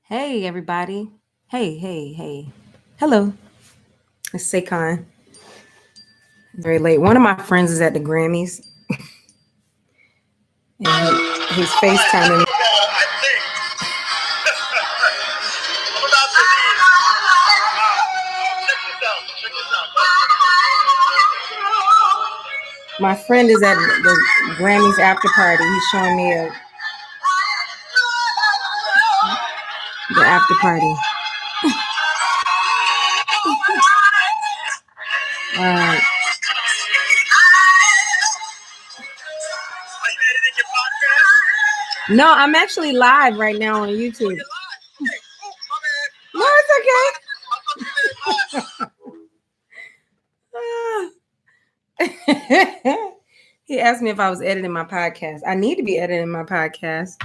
Hey, everybody. Hey. Hello. It's Saycon. Very late. One of my friends is at the Grammys, and he's FaceTiming me. My friend is at the Grammys after party. He's showing me the after party. All right. No, I'm actually live right now on YouTube. No, it's okay. He asked me if I was editing my podcast. I need to be editing my podcast.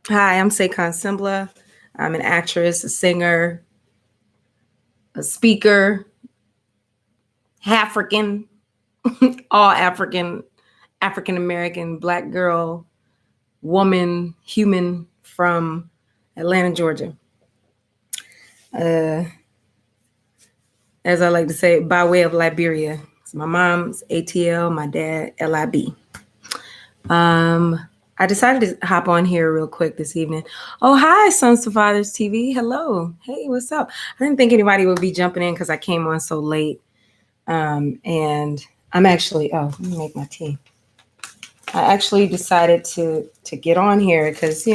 Hi, I'm Saycon Sengbloh. I'm an actress, a singer, a speaker, African, all African American, Black girl, woman, human from Atlanta, Georgia. As I like to say, by way of Liberia. So my mom's ATL, my dad LIB. I decided to hop on here real quick this evening. Oh, hi, Sons to Fathers TV. Hello. Hey, what's up? I didn't think anybody would be jumping in because I came on so late. And I'm actually, let me make my tea. I actually decided to get on here because,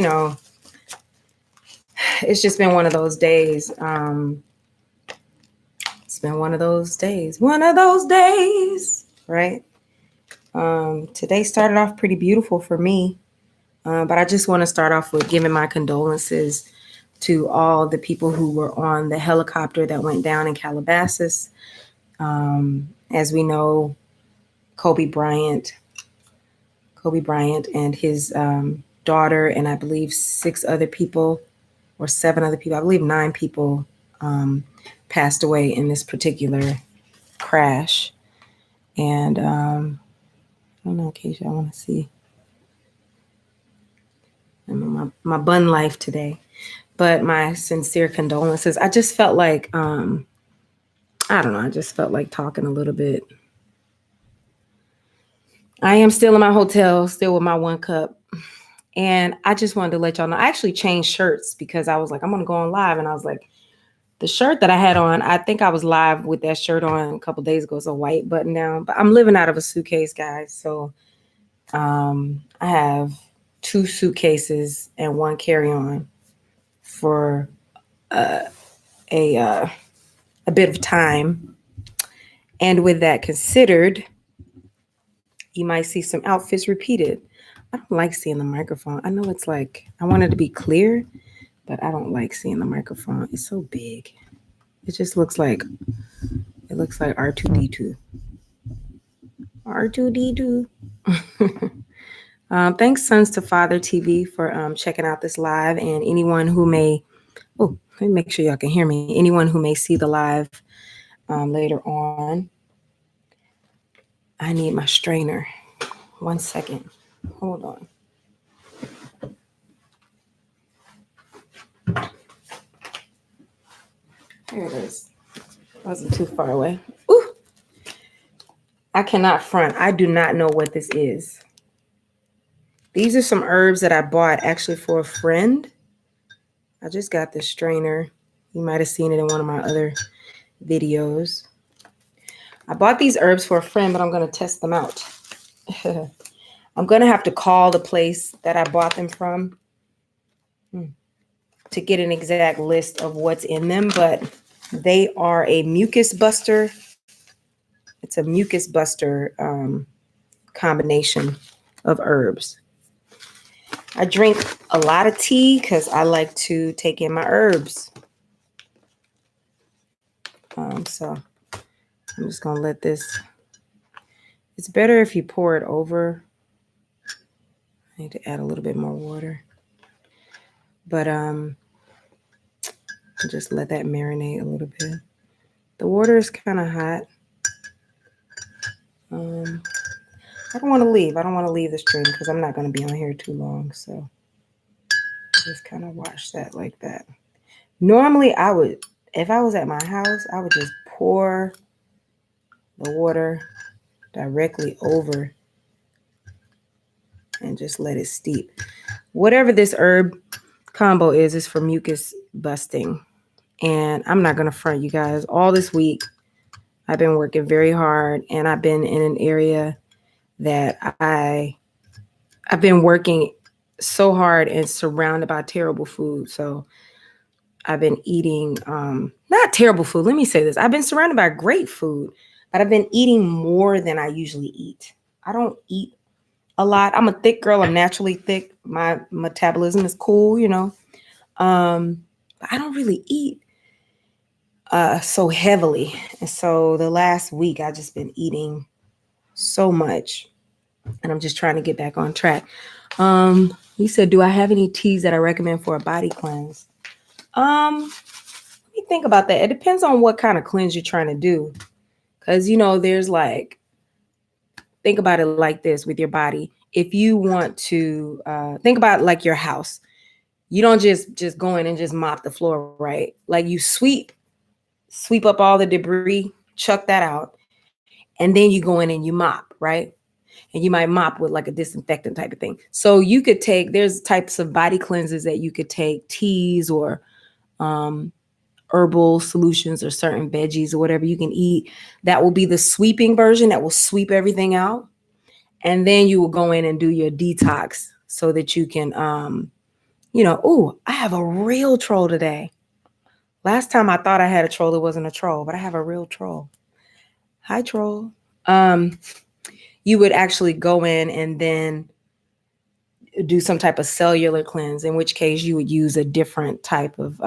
it's just been one of those days. It's been one of those days, right? Today started off pretty beautiful for me. But I just want to start off with giving my condolences to all the people who were on the helicopter that went down in Calabasas. As we know, Kobe Bryant and his daughter, and I believe 6 other people or 7 other people, I believe 9 people passed away in this particular crash. And I don't know, Keisha, I want to see. My bun life today, but my sincere condolences. I just felt like, I don't know. I just felt like talking a little bit. I am still in my hotel, still with my 1 cup. And I just wanted to let y'all know, I actually changed shirts because I was like, I'm going to go on live. And I was like, the shirt that I had on, I think I was live with that shirt on a couple days ago. It's a white button down, but I'm living out of a suitcase, guys. So I have 2 suitcases and 1 carry-on for a bit of time. And with that considered, you might see some outfits repeated. I don't like seeing the microphone. I know it's like, I want it to be clear, but I don't like seeing the microphone. It's so big. It just looks like, R2D2. R2D2. Thanks, Sons to Father TV, for checking out this live, and anyone who may, let me make sure y'all can hear me. Anyone who may see the live later on. I need my strainer. 1 second. Hold on. Here it is. Wasn't too far away. Ooh. I cannot front. I do not know what this is. These are some herbs that I bought actually for a friend. I just got this strainer. You might have seen it in one of my other videos. I bought these herbs for a friend, but I'm going to test them out. I'm going to have to call the place that I bought them from to get an exact list of what's in them, but they are a mucus buster. It's a mucus buster combination of herbs. I drink a lot of tea because I like to take in my herbs. So I'm just going to let this. It's better if you pour it over. I need to add a little bit more water. But just let that marinate a little bit. The water is kind of hot. I don't want to leave. I don't want to leave the stream because I'm not going to be on here too long. So just kind of wash that like that. Normally, if I was at my house, I would just pour the water directly over and just let it steep. Whatever this herb combo is for mucus busting. And I'm not going to front you guys. All this week, I've been working very hard, and I've been in an area that I've been working so hard and surrounded by terrible food. So I've been eating not terrible food. Let me say this. I've been surrounded by great food, but I've been eating more than I usually eat. I don't eat a lot. I'm a thick girl. I'm naturally thick. My metabolism is cool, you know. But I don't really eat so heavily. And so the last week I've just been eating so much, and I'm just trying to get back on track. You said, do I have any teas that I recommend for a body cleanse? Let me think about that. It depends on what kind of cleanse you're trying to do. Because, you know, there's like, think about it like this with your body. If you want to think about like your house, you don't just go in and just mop the floor, right? Like you sweep up all the debris, chuck that out, and then you go in and you mop, right? And you might mop with like a disinfectant type of thing. So you could there's types of body cleanses that you could take, teas or herbal solutions or certain veggies or whatever you can eat. That will be the sweeping version that will sweep everything out. And then you will go in and do your detox so that you can, I have a real troll today. Last time I thought I had a troll, it wasn't a troll, but I have a real troll. Hi, troll. You would actually go in and then do some type of cellular cleanse, in which case you would use a different type of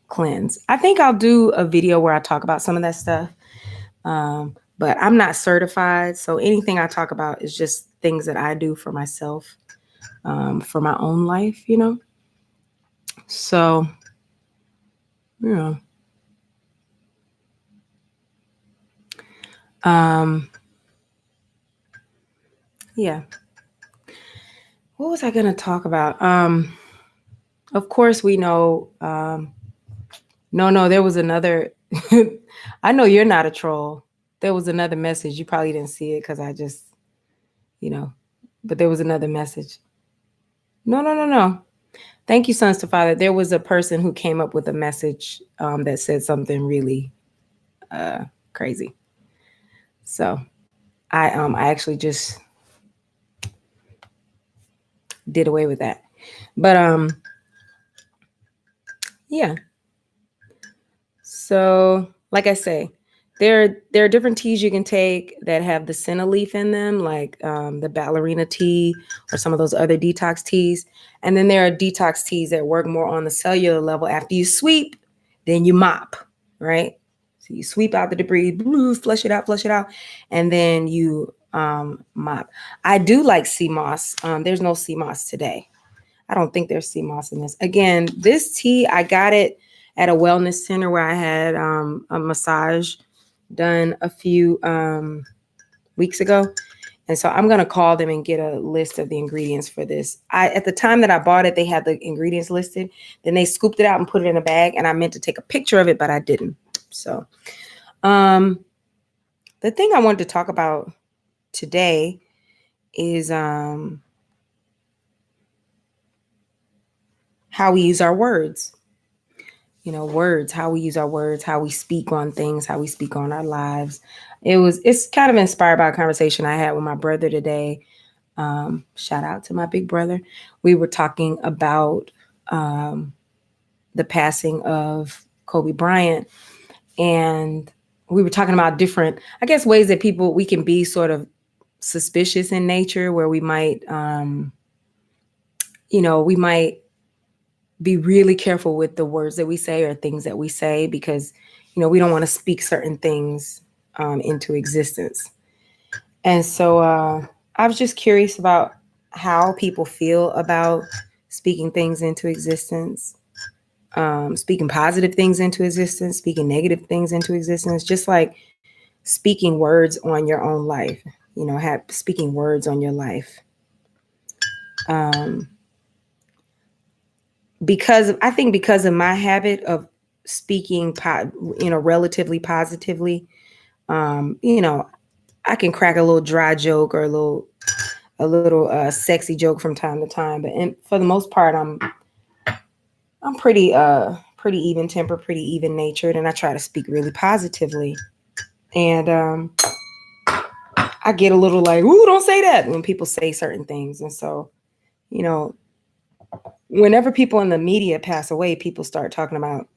cleanse. I think I'll do a video where I talk about some of that stuff. But I'm not certified. So anything I talk about is just things that I do for myself, for my own life, you know? So, yeah. Yeah. What was I going to talk about? Of course, we know. No, there was another. I know you're not a troll. There was another message. You probably didn't see it because I just, but there was another message. No. Thank you, Sons to Father. There was a person who came up with a message that said something really crazy. So I actually just did away with that. But yeah. So like I say, there are different teas you can take that have the senna leaf in them, like the ballerina tea or some of those other detox teas. And then there are detox teas that work more on the cellular level. After you sweep, then you mop, right? So you sweep out the debris, flush it out, and then you mop. I do like sea moss. There's no sea moss today. I don't think there's sea moss in this. Again, this tea, I got it at a wellness center where I had a massage done a few weeks ago. And so I'm going to call them and get a list of the ingredients for this. At the time that I bought it, they had the ingredients listed. Then they scooped it out and put it in a bag. And I meant to take a picture of it, but I didn't. So the thing I wanted to talk about today is how we use our words. Words, how we use our words, how we speak on things, how we speak on our lives. It's kind of inspired by a conversation I had with my brother today. Shout out to my big brother. We were talking about the passing of Kobe Bryant. And we were talking about different, I guess, ways that we can be sort of suspicious in nature, where we might, we might be really careful with the words that we say or things that we say, because, we don't want to speak certain things into existence. And so I was just curious about how people feel about speaking things into existence, speaking positive things into existence, speaking negative things into existence, just like speaking words on your own life, speaking words on your life. because of my habit of speaking, relatively positively, I can crack a little dry joke or a little sexy joke from time to time. But for the most part, I'm pretty even tempered, pretty even natured, and I try to speak really positively. And I get a little like, "Ooh, don't say that," when people say certain things. And so, you know, whenever people in the media pass away, people start talking about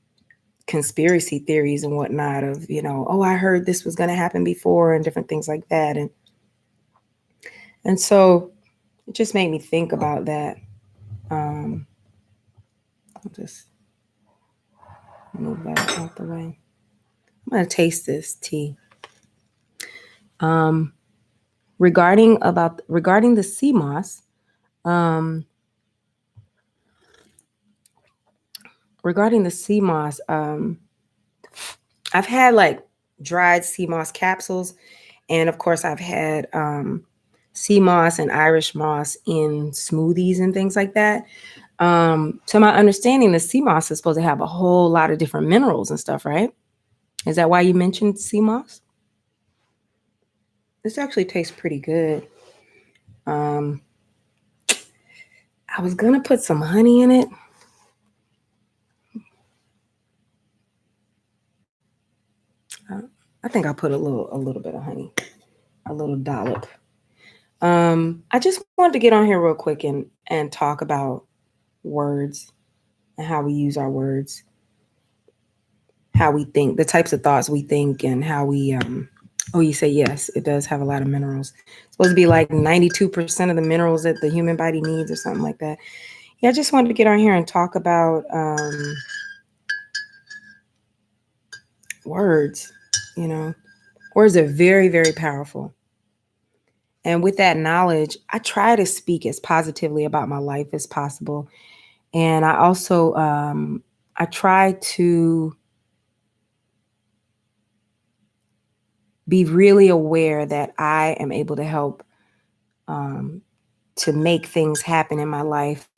conspiracy theories and whatnot of, oh, I heard this was going to happen before and different things like that. And so it just made me think about that. I'll just move that out the way. I'm going to taste this tea. Regarding the sea moss, I've had like dried sea moss capsules, and of course I've had sea moss and Irish moss in smoothies and things like that. To my understanding, the sea moss is supposed to have a whole lot of different minerals and stuff, right? Is that why you mentioned sea moss? This actually tastes pretty good. I was gonna put some honey in it. I think I'll put a little bit of honey, a little dollop. I just wanted to get on here real quick and talk about words and how we use our words, how we think, the types of thoughts we think, and how we oh, you say yes, it does have a lot of minerals. It's supposed to be like 92% of the minerals that the human body needs or something like that. Yeah, I just wanted to get on here and talk about words. Words are very, very powerful. And with that knowledge, I try to speak as positively about my life as possible. And I also, I try to be really aware that I am able to help to make things happen in my life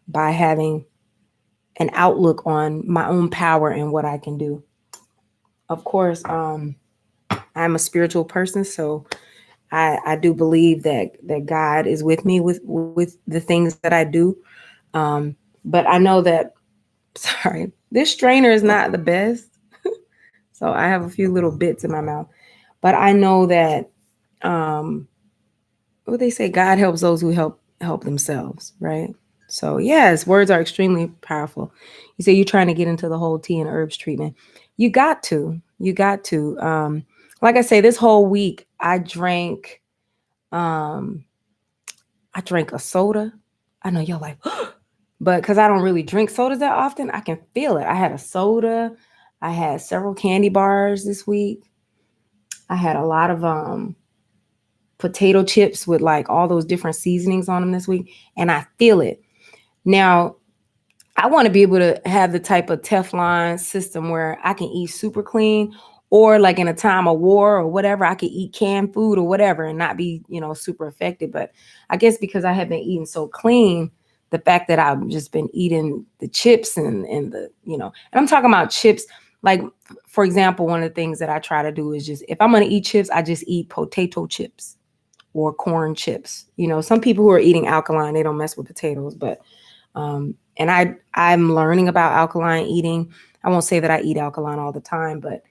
by having an outlook on my own power and what I can do. Of course, I'm a spiritual person, so I do believe that God is with me with the things that I do. But I know that, sorry, this strainer is not the best. So I have a few little bits in my mouth. But I know that what they say, God helps those who help themselves, right? So yes, words are extremely powerful. You say you're trying to get into the whole tea and herbs treatment. You got to. Like I say, this whole week I drank a soda. I know you're like, but because I don't really drink sodas that often, I can feel it. I had a soda. I had several candy bars this week. I had a lot of potato chips with like all those different seasonings on them this week, and I feel it. Now, I want to be able to have the type of Teflon system where I can eat super clean, or like in a time of war or whatever, I could eat canned food or whatever and not be, super affected. But I guess because I have been eating so clean, the fact that I've just been eating the chips and and I'm talking about chips. Like, for example, one of the things that I try to do is just, if I'm going to eat chips, I just eat potato chips or corn chips. Some people who are eating alkaline, they don't mess with potatoes, but and I'm learning about alkaline eating. I won't say that I eat alkaline all the time, but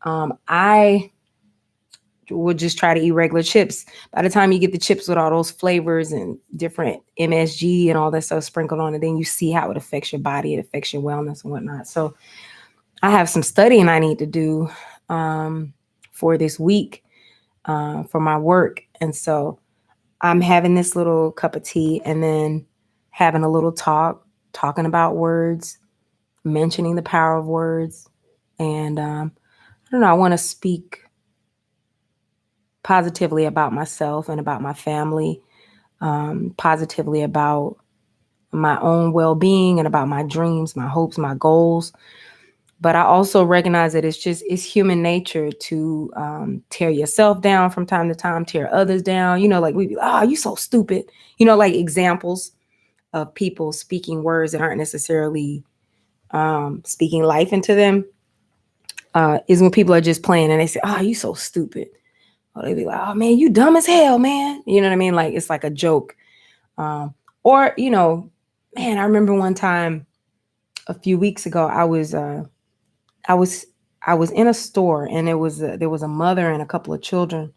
I would just try to eat regular chips. By the time you get the chips with all those flavors and different MSG and all that stuff sprinkled on it, then you see how it affects your body, it affects your wellness and whatnot. So I have some studying I need to do for this week for my work. And so I'm having this little cup of tea and then having a little talking about words, mentioning the power of words. And I don't know, I want to speak positively about myself and about my family, positively about my own well-being and about my dreams, my hopes, my goals. But I also recognize that it's human nature to tear yourself down from time to time, tear others down. Like we be, oh, you so stupid. Like examples. of people speaking words that aren't necessarily speaking life into them is when people are just playing and they say, "Oh, you so stupid." Or they be like, "Oh man, you dumb as hell, man." You know what I mean? Like it's like a joke. Or, man, I remember one time a few weeks ago, I was I was in a store and there was a mother and a couple of children,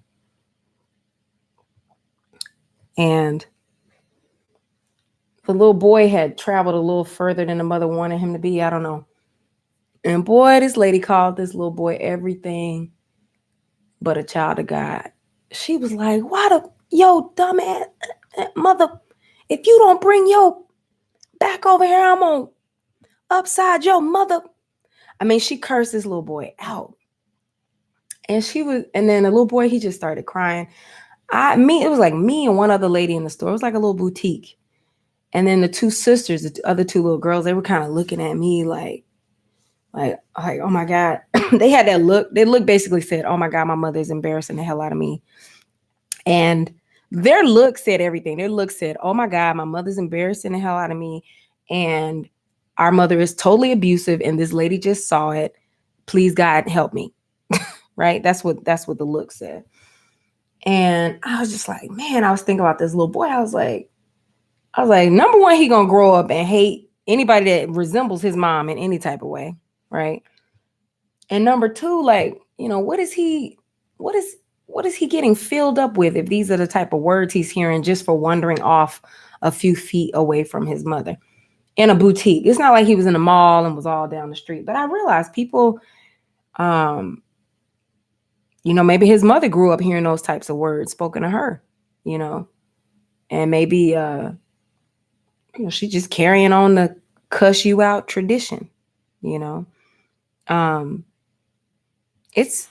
and the little boy had traveled a little further than the mother wanted him to be. I don't know. And boy, this lady called this little boy everything but a child of God. She was like, "Why yo dumbass mother, if you don't bring your back over here, I'm gonna upside your mother." I mean, she cursed this little boy out. And then the little boy, he just started crying. It was like me and one other lady in the store. It was like a little boutique. And then the two sisters, the other two little girls, they were kind of looking at me like, oh my God. They had that look. They look basically said, "Oh my God, my mother's embarrassing the hell out of me." And their look said everything. Their look said, "Oh my God, my mother's embarrassing the hell out of me. And our mother is totally abusive. And this lady just saw it. Please, God, help me." Right? That's what the look said. And I was just like, man, I was thinking about this little boy. I was like, number one, he gonna grow up and hate anybody that resembles his mom in any type of way, right? And number two, like, what is he getting filled up with if these are the type of words he's hearing just for wandering off a few feet away from his mother in a boutique? It's not like he was in a mall and was all down the street. But I realized people, maybe his mother grew up hearing those types of words spoken to her, and maybe she's just carrying on the cuss you out tradition, it's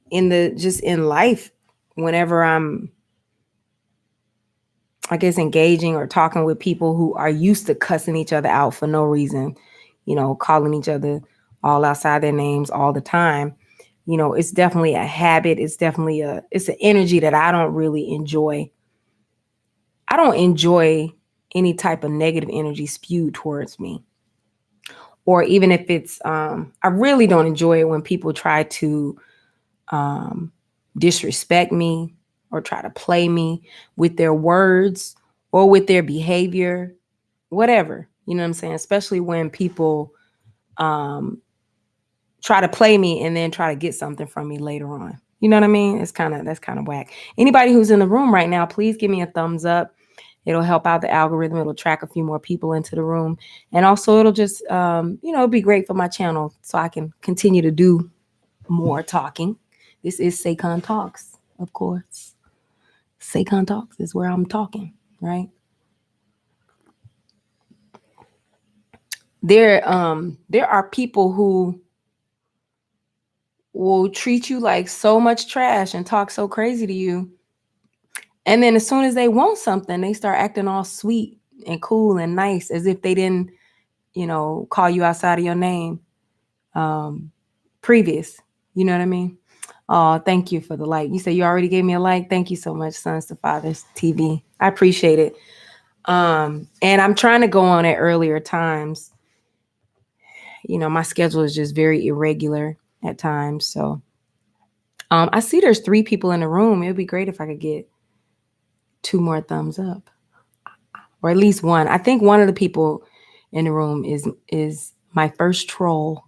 in life, whenever I'm, I guess, engaging or talking with people who are used to cussing each other out for no reason, calling each other all outside their names all the time. It's definitely a habit. It's definitely it's an energy that I don't really enjoy. I don't enjoy any type of negative energy spewed towards me. Or even if it's, I really don't enjoy it when people try to disrespect me or try to play me with their words or with their behavior, whatever. You know what I'm saying? Especially when people try to play me and then try to get something from me later on. You know what I mean? That's kind of whack. Anybody who's in the room right now, please give me a thumbs up. It'll help out the algorithm. It'll track a few more people into the room. And also it'll just, it'll be great for my channel so I can continue to do more talking. This is Saycon Talks, of course. Saycon Talks is where I'm talking, right? There are people who will treat you like so much trash and talk so crazy to you. And then as soon as they want something, they start acting all sweet and cool and nice as if they didn't, call you outside of your name previous. You know what I mean? Oh, thank you for the like. You said you already gave me a like. Thank you so much, Sons to Fathers TV. I appreciate it. And I'm trying to go on at earlier times. My schedule is just very irregular at times. So I see there's 3 people in the room. It would be great if I could get 2 more thumbs up, or at least 1. I think one of the people in the room is my first troll.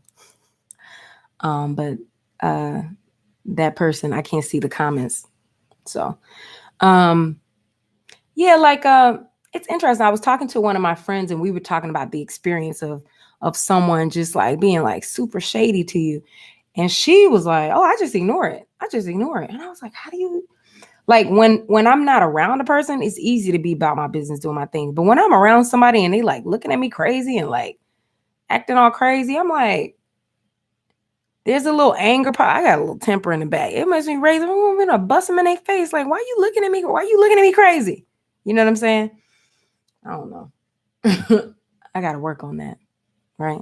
But that person, I can't see the comments. So, yeah, like, it's interesting. I was talking to one of my friends and we were talking about the experience of someone just like being like super shady to you. And she was like, "Oh, I just ignore it. And I was like, how do you, like, when I'm not around a person, it's easy to be about my business, doing my thing. But when I'm around somebody and they like looking at me crazy and like acting all crazy, I'm like, there's a little anger. I got a little temper in the back. It makes me raise. I'm gonna bust them in their face. Like, why are you looking at me? Why are you looking at me crazy? You know what I'm saying? I don't know. I got to work on that. Right.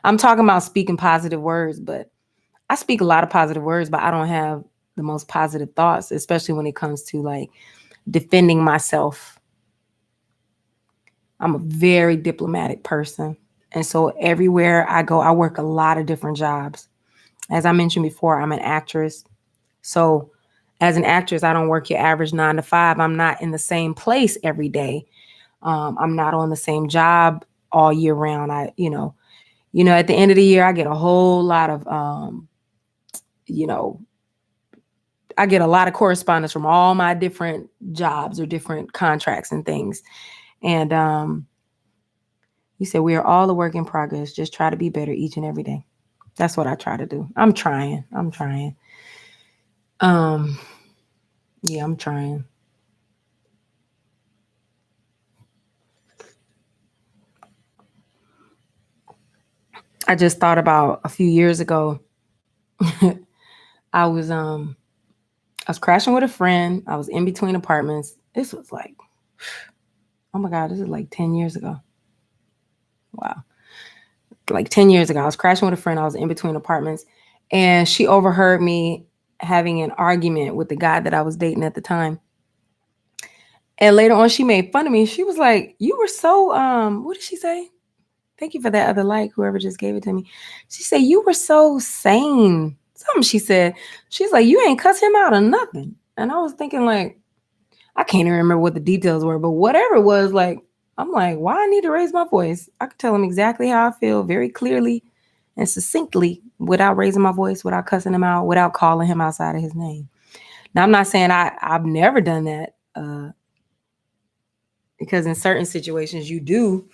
I'm talking about speaking positive words, but I speak a lot of positive words, but I don't have the most positive thoughts, especially when it comes to like defending myself. I'm a very diplomatic person. And so everywhere I go, I work a lot of different jobs. As I mentioned before, I'm an actress. So as an actress, I don't work your average 9 to 5. I'm not in the same place every day. I'm not on the same job all year round. At the end of the year, I get a whole lot of, I get a lot of correspondence from all my different jobs or different contracts and things. And you said we are all a work in progress. Just try to be better each and every day. That's what I try to do. I'm trying. Yeah, I'm trying. I just thought about a few years ago. I was crashing with a friend. I was in between apartments. This was like, oh my God, this is like 10 years ago. Wow. Like 10 years ago, I was crashing with a friend. I was in between apartments, and she overheard me having an argument with the guy that I was dating at the time. And later on, she made fun of me. She was like, "You were so what did she say? Thank you for that other like, whoever just gave it to me." She said, "You were so sane." Something she said. She's like, "You ain't cuss him out or nothing." And I was thinking, like, I can't even remember what the details were, but whatever it was, like, I'm like, why I need to raise my voice? I could tell him exactly how I feel very clearly and succinctly without raising my voice, without cussing him out, without calling him outside of his name. Now, I'm not saying I've never done that, because in certain situations you do.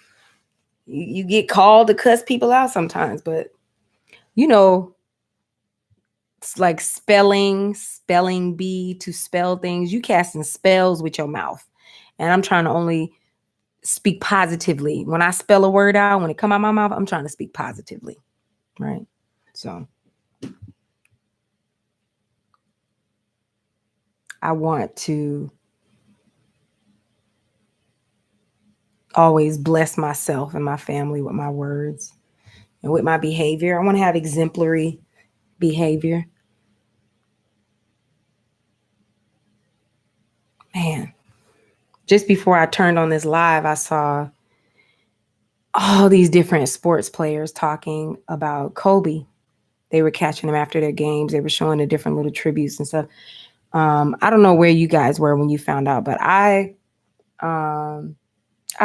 You get called to cuss people out sometimes, but you know, it's like spelling bee to spell things. You casting spells with your mouth. And I'm trying to only speak positively. When I spell a word out, when it come out my mouth, I'm trying to speak positively. Right. So I want to always bless myself and my family with my words and with my behavior. I want to have exemplary behavior. Man, just before I turned on this live, I saw all these different sports players talking about Kobe. They were catching him after their games. They were showing the different little tributes and stuff. I don't know where you guys were when you found out, but I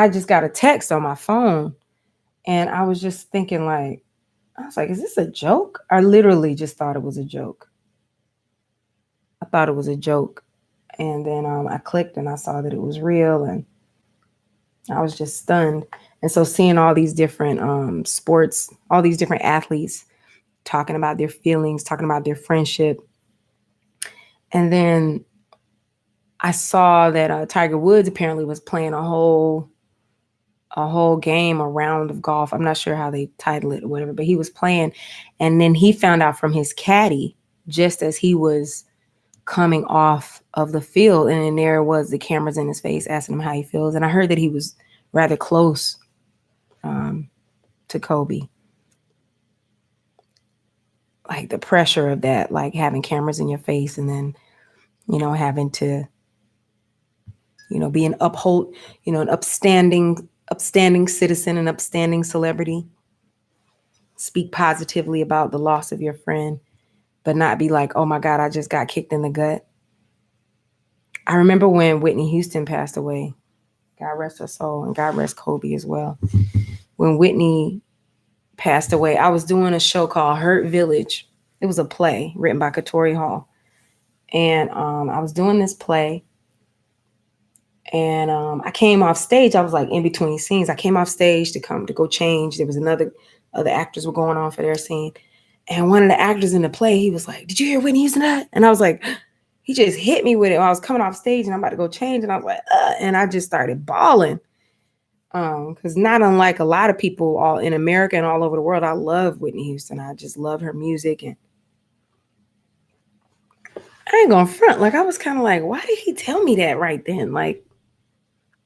just got a text on my phone, and I was just thinking, like, I was like, is this a joke? I literally just thought it was a joke. I thought it was a joke. And then I clicked and I saw that it was real, and I was just stunned. And so seeing all these different sports, all these different athletes talking about their feelings, talking about their friendship. And then I saw that Tiger Woods apparently was playing a whole game, a round of golf. I'm not sure how they title it or whatever, but he was playing. And then he found out from his caddy, just as he was coming off of the field, and then there was the cameras in his face asking him how he feels. And I heard that he was rather close to Kobe. Like the pressure of that, like having cameras in your face, and then, having to, be an upstanding citizen, an upstanding celebrity. Speak positively about the loss of your friend, but not be like, oh my God, I just got kicked in the gut. I remember when Whitney Houston passed away. God rest her soul, and God rest Kobe as well. When Whitney passed away, I was doing a show called Hurt Village. It was a play written by Katori Hall. And I was doing this play, and I came off stage. I was like in between scenes. I came off stage to go change. There was other actors were going on for their scene. And one of the actors in the play, he was like, "Did you hear Whitney Houston that?" And I was like, he just hit me with it. I was coming off stage and I'm about to go change. And I was like, and I just started bawling. Because not unlike a lot of people all in America and all over the world, I love Whitney Houston. I just love her music. And I ain't gonna front. Like, I was kind of like, why did he tell me that right then? Like,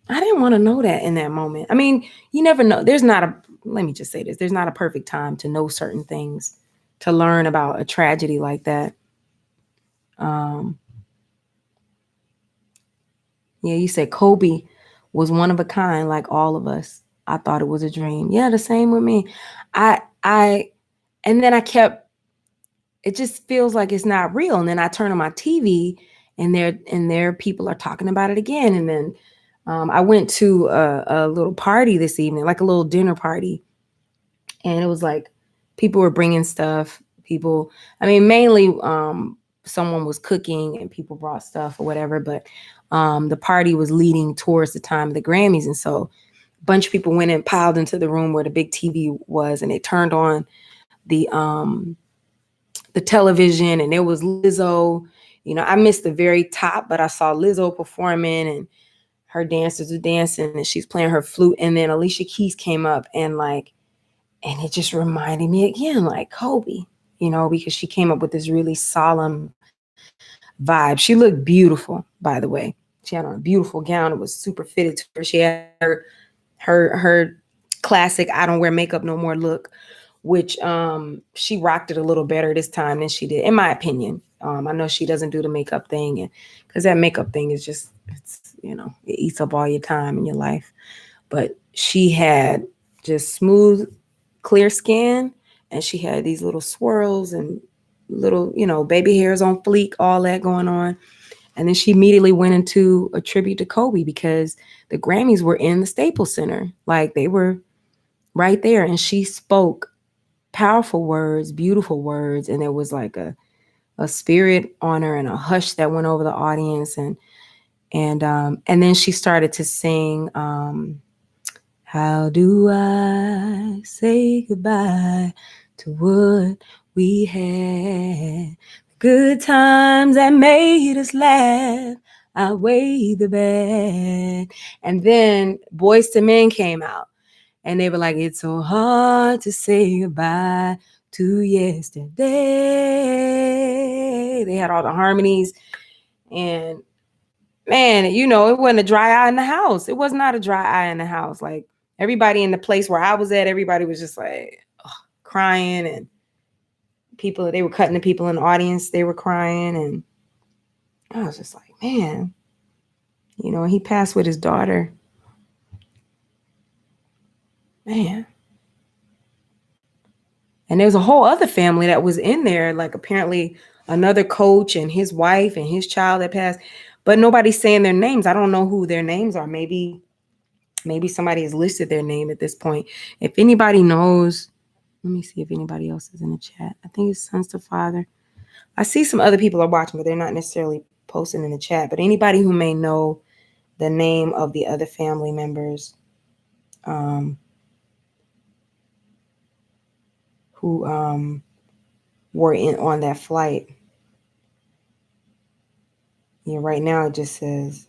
I didn't want to know that in that moment. I mean, you never know. Let me just say this. There's not a perfect time to know certain things, to learn about a tragedy like that. Yeah, you said Kobe was one of a kind, like all of us. I thought it was a dream. Yeah, the same with me. I and then I kept, it just feels like it's not real. And then I turn on my TV and there people are talking about it again. And then I went to a little party this evening, like a little dinner party. And it was like people were bringing stuff. People, I mean, mainly someone was cooking and people brought stuff or whatever. But the party was leading towards the time of the Grammys. And so a bunch of people went and piled into the room where the big TV was, and they turned on the television, and there was Lizzo. You know, I missed the very top, but I saw Lizzo performing, and her dancers were dancing, and she's playing her flute. And then Alicia Keys came up, and like, and it just reminded me again, like Kobe, you know, because she came up with this really solemn vibe. She looked beautiful, by the way. She had on a beautiful gown. It was super fitted to her. She had her classic "I don't wear makeup no more" look, which she rocked it a little better this time than she did, in my opinion. I know she doesn't do the makeup thing, and because that makeup thing is just, it's, you know, it eats up all your time in your life. But she had just smooth, clear skin, and she had these little swirls and little, you know, baby hairs on fleek, all that going on. And then she immediately went into a tribute to Kobe because the Grammys were in the Staples Center. Like, they were right there. And she spoke powerful words, beautiful words. And there was like a spirit on her and a hush that went over the audience. And then she started to sing, how do I say goodbye to what we had? Good times that made us laugh outweigh the bad. And then Boys to Men came out, and they were like, it's so hard to say goodbye to yesterday. They had all the harmonies. And man, you know, it wasn't a dry eye in the house. It was not a dry eye in the house. Like, everybody in the place where I was at, everybody was just like crying, and people, they were cutting the people in the audience, they were crying. And I was just like, man, you know, he passed with his daughter. Man. And there was a whole other family that was in there, like apparently another coach and his wife and his child that passed, but nobody's saying their names. I don't know who their names are. Maybe somebody has listed their name at this point. If anybody knows, let me see if anybody else is in the chat. I think it's Sons to Father. I see some other people are watching, but they're not necessarily posting in the chat. But anybody who may know the name of the other family members who were in on that flight. Yeah, right now it just says,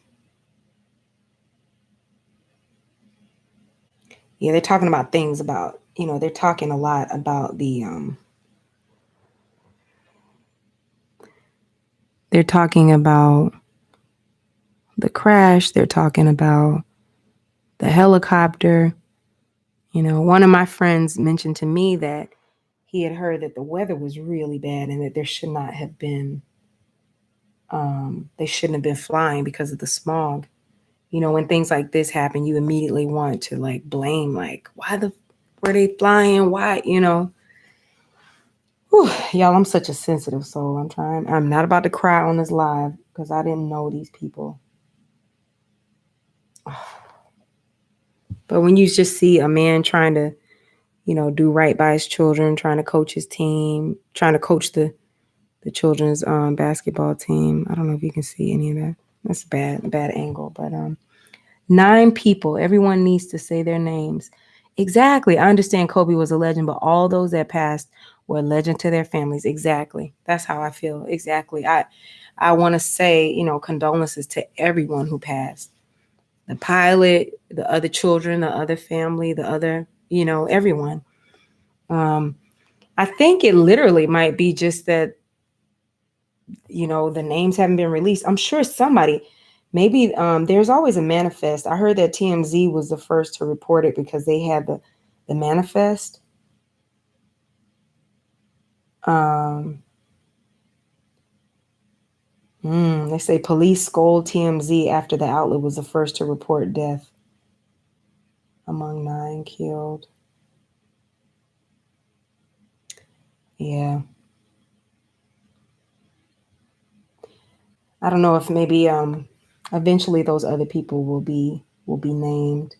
yeah, they're talking about things about, you know, they're talking a lot about they're talking about the crash. They're talking about the helicopter. You know, one of my friends mentioned to me that he had heard that the weather was really bad and that there should not have been, they shouldn't have been flying because of the smog. You know, when things like this happen, you immediately want to like blame, like, were they flying? Why, you know? Whew, y'all, I'm such a sensitive soul. I'm not about to cry on this live because I didn't know these people. But when you just see a man trying to, you know, do right by his children, trying to coach his team, trying to coach the children's basketball team. I don't know if you can see any of that. That's a bad angle. But 9 people, everyone needs to say their names. Exactly. I understand Kobe was a legend, but all those that passed were a legend to their families. Exactly. That's how I feel. Exactly. I want to say, you know, condolences to everyone who passed. The pilot, the other children, the other family, the other, you know, everyone. I think it literally might be just that, you know, the names haven't been released. I'm sure somebody, maybe there's always a manifest. I heard that TMZ was the first to report it because they had the manifest. They say police scold TMZ after the outlet was the first to report death. among 9 killed. Yeah. I don't know if maybe eventually those other people will be named.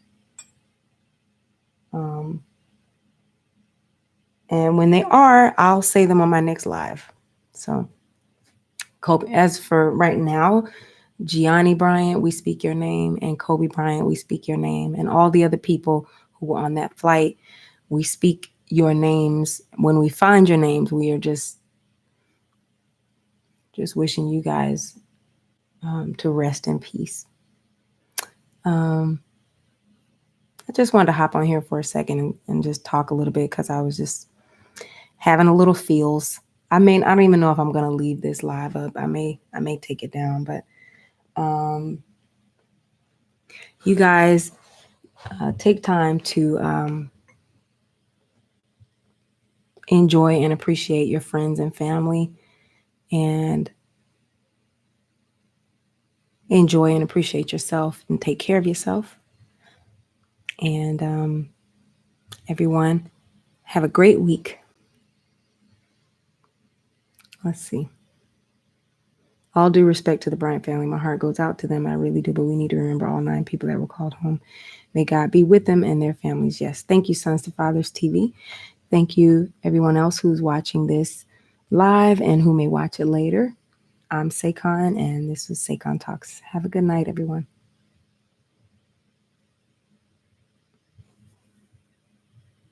And when they are, I'll say them on my next live. So Kobe, as for right now, Gianni Bryant, we speak your name, and Kobe Bryant, we speak your name, and all the other people who were on that flight, we speak your names. When we find your names, we are just wishing you guys to rest in peace. I just wanted to hop on here for a second and just talk a little bit because I was just having a little feels. I don't even know if I'm gonna leave this live up. I may take it down, but you guys take time to enjoy and appreciate your friends and family, and enjoy and appreciate yourself, and take care of yourself. And everyone, have a great week. Let's see. All due respect to the Bryant family. My heart goes out to them. I really do. But we need to remember all 9 people that were called home. May God be with them and their families. Yes. Thank you, Sons to Fathers TV. Thank you, everyone else who's watching this live and who may watch it later. I'm Saycon, and this was Saycon Talks. Have a good night, everyone.